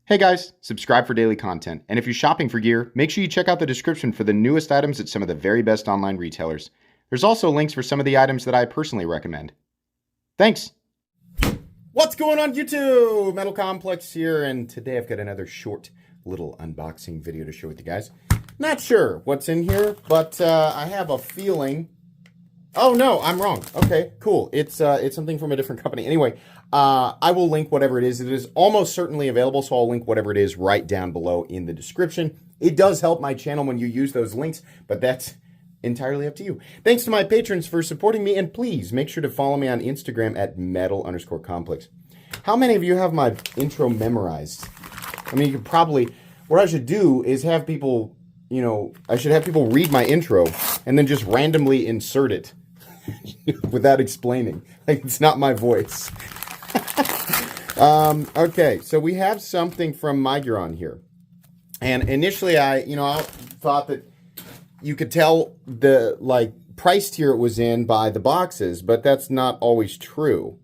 Hey guys, subscribe for daily content. And if you're shopping for gear, make sure you check out the description for the newest items at some of the very best online retailers. There's also links for some of the items that I personally recommend. Thanks! What's going on YouTube? Metal Complex here, and today I've got another short little unboxing video to share with you guys. Not sure what's in here, but I have a feeling... Oh no, I'm wrong. Okay, cool. It's something from a different company. Anyway, I will link whatever it is. It is almost certainly available, so I'll link whatever it is right down below in the description. It does help my channel when you use those links, but that's entirely up to you. Thanks to my patrons for supporting me, and please make sure to follow me on Instagram at metal_complex. How many of you have my intro memorized? I mean, you could probably... What I should do is have people, I should have people read my intro and then just randomly insert it without explaining. Like, it's not my voice. Okay, so we have something from Muguron here. And initially I thought that you could tell the, price tier it was in by the boxes, but that's not always true.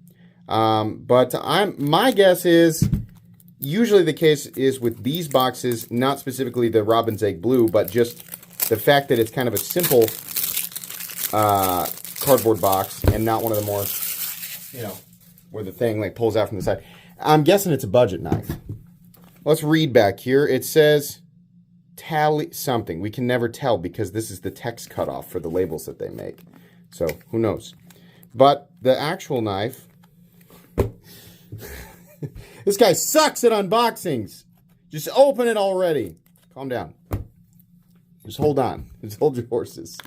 But my guess is, usually the case is with these boxes, not specifically the Robin's Egg Blue, but just the fact that it's kind of a simple cardboard box and not one of the more, where the thing pulls out from the side. I'm guessing it's a budget knife. Let's read back here. It says tally something. We can never tell because this is the text cutoff for the labels that they make. So who knows? But the actual knife, this guy sucks at unboxings. Just open it already. Calm down. Just hold on. Just hold your horses.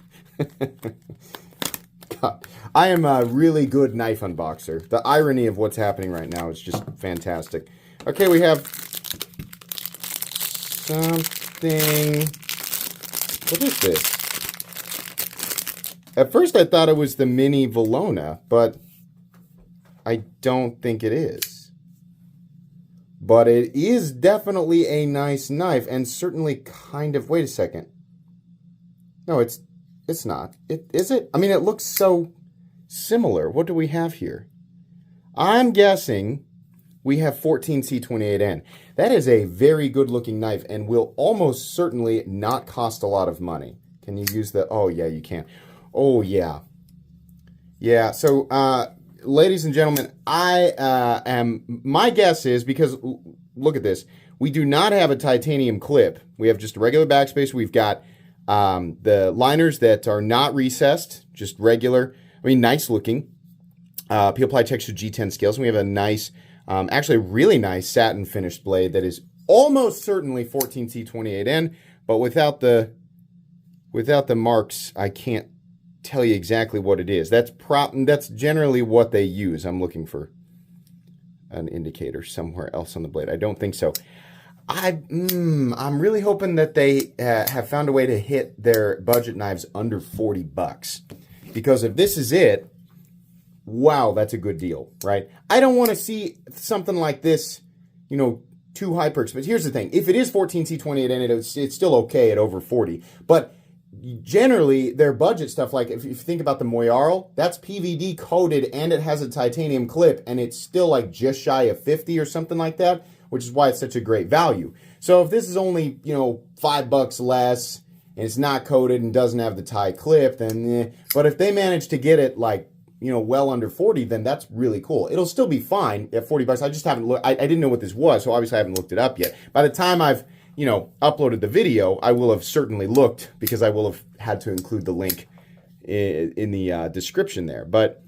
God, I am a really good knife unboxer. The irony of what's happening right now is just fantastic. Okay, we have something. What is this? At first I thought it was the mini Valona, but I don't think it is. But it is definitely a nice knife, and certainly kind of... Wait a second. No, it's not. Is it? I mean, it looks so similar. What do we have here? I'm guessing we have 14C28N. That is a very good-looking knife and will almost certainly not cost a lot of money. Can you use the... Oh, yeah, you can. Oh, yeah. Yeah, so... ladies and gentlemen, my guess is, because look at this, we do not have a titanium clip. We have just a regular backspace. We've got the liners that are not recessed, just regular, nice looking, Peel Ply Texture G10 scales. And we have a nice, actually a really nice satin finished blade that is almost certainly 14C28N, but without the marks, I can't tell you exactly what it is. That's generally what they use. I'm looking for an indicator somewhere else on the blade. I don't think so. I'm really hoping that they have found a way to hit their budget knives under 40 bucks. Because if this is it, wow, that's a good deal, right? I don't want to see something like this, too high perks. But here's the thing. If it is 14C28N, it's still okay at over 40. But generally, their budget stuff, like if you think about the Muguron, that's PVD coated and it has a titanium clip and it's still just shy of 50 or something like that, which is why it's such a great value. So if this is only, $5 less and it's not coated and doesn't have the tie clip, then but if they manage to get it well under 40, then that's really cool. It'll still be fine at 40 bucks. I just haven't looked. I didn't know what this was, so obviously I haven't looked it up yet. By the time I've uploaded the video, I will have certainly looked because I will have had to include the link in the description there. But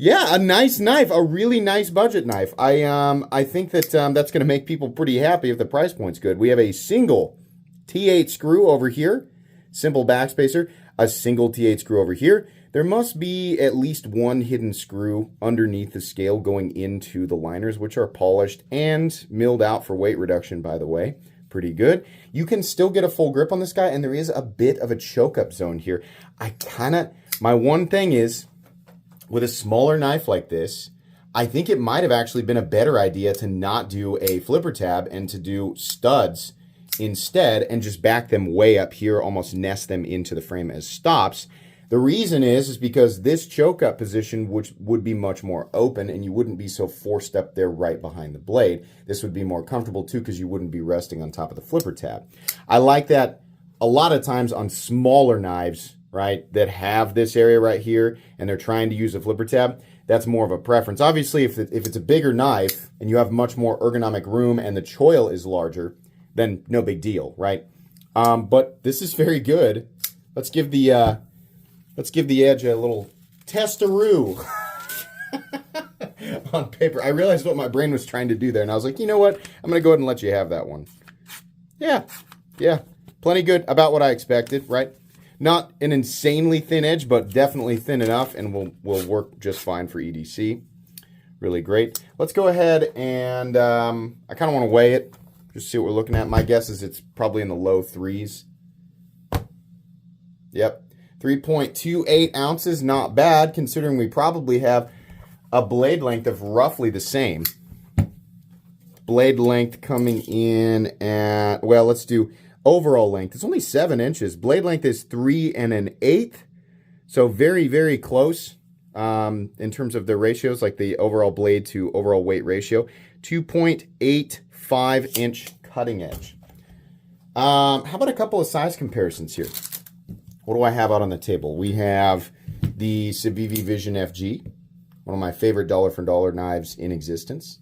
yeah, a nice knife, a really nice budget knife. I think that that's going to make people pretty happy if the price point's good. We have a single T8 screw over here, simple backspacer, a single T8 screw over here. There must be at least one hidden screw underneath the scale going into the liners, which are polished and milled out for weight reduction, by the way. Pretty good. You can still get a full grip on this guy, and there is a bit of a choke-up zone here. My one thing is, with a smaller knife like this, I think it might have actually been a better idea to not do a flipper tab and to do studs instead and just back them way up here, almost nest them into the frame as stops. The reason is because this choke up position which would be much more open and you wouldn't be so forced up there right behind the blade. This would be more comfortable too because you wouldn't be resting on top of the flipper tab. I like that a lot of times on smaller knives, right, that have this area right here and they're trying to use a flipper tab. That's more of a preference. Obviously, if it's a bigger knife and you have much more ergonomic room and the choil is larger, then no big deal, right? But this is very good. Let's give the edge a little testaroo on paper. I realized what my brain was trying to do there, and I was like, you know what? I'm going to go ahead and let you have that one. Yeah, plenty good, about what I expected, right? Not an insanely thin edge, but definitely thin enough, and will work just fine for EDC. Really great. Let's go ahead and I kind of want to weigh it, just see what we're looking at. My guess is it's probably in the low 3s. Yep, 3.28 ounces, not bad, considering we probably have a blade length of roughly the same. Blade length coming in at, well, let's do overall length. It's only 7 inches. Blade length is 3 1/8, so very, very close in terms of the ratios, like the overall blade to overall weight ratio. 2.85 inch cutting edge. How about a couple of size comparisons here? What do I have out on the table? We have the Civivi Vision FG, one of my favorite dollar for dollar knives in existence.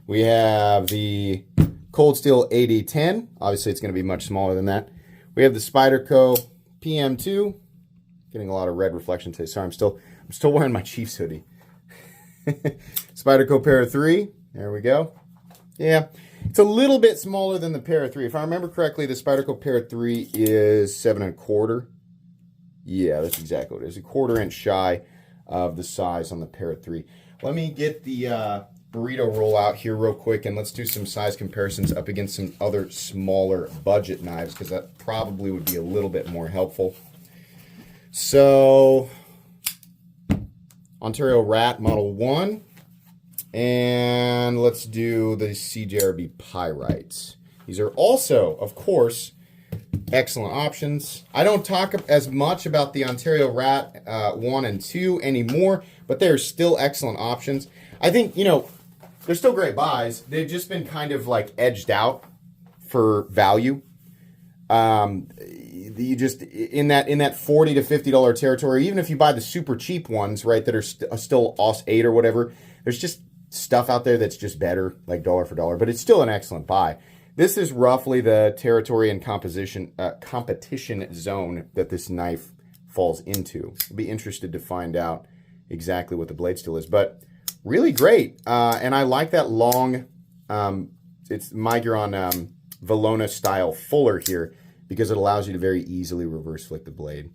We have the Cold Steel AD10. Obviously, it's going to be much smaller than that. We have the Spyderco PM2. Getting a lot of red reflection today. Sorry, I'm still wearing my Chiefs hoodie. Spyderco Para 3. There we go. Yeah, it's a little bit smaller than the Para 3. If I remember correctly, the Spyderco Para 3 is 7 1/4. Yeah, that's exactly what it is. A 1/4 inch shy of the size on the Para 3. Let me get the burrito roll out here real quick, and let's do some size comparisons up against some other smaller budget knives, because that probably would be a little bit more helpful. So, Ontario Rat Model 1, and let's do the CJRB Pyrites. These are also, of course, excellent options. I don't talk as much about the Ontario Rat 1 and 2 anymore, but they're still excellent options. I think, you know, they're still great buys. They've just been kind of like edged out for value. You just in that $40 to $50 territory. Even if you buy the super cheap ones, right, that are still OS 8 or whatever, there's just stuff out there that's just better, like dollar for dollar. But it's still an excellent buy. This is roughly the territory and competition zone that this knife falls into. I'll be interested to find out exactly what the blade steel is, but really great. And I like that long, it's Muguron Valona style fuller here, because it allows you to very easily reverse flick the blade.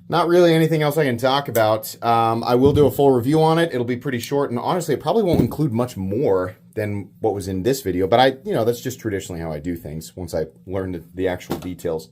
Not really anything else I can talk about. I will do a full review on it. It'll be pretty short, and honestly, it probably won't include much more than what was in this video, but that's just traditionally how I do things once I learn the actual details.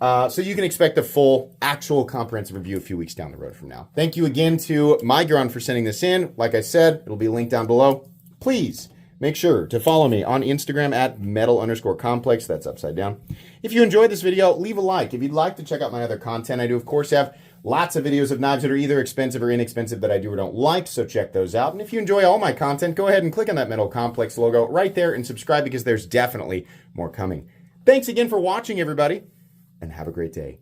So you can expect a full, actual comprehensive review a few weeks down the road from now. Thank you again to Muguron for sending this in. Like I said, it'll be linked down below. Please make sure to follow me on Instagram at metal_complex. That's upside down. If you enjoyed this video, leave a like. If you'd like to check out my other content, I do, of course, have lots of videos of knives that are either expensive or inexpensive that I do or don't like, so check those out. And if you enjoy all my content, go ahead and click on that Metal Complex logo right there and subscribe, because there's definitely more coming. Thanks again for watching, everybody, and have a great day.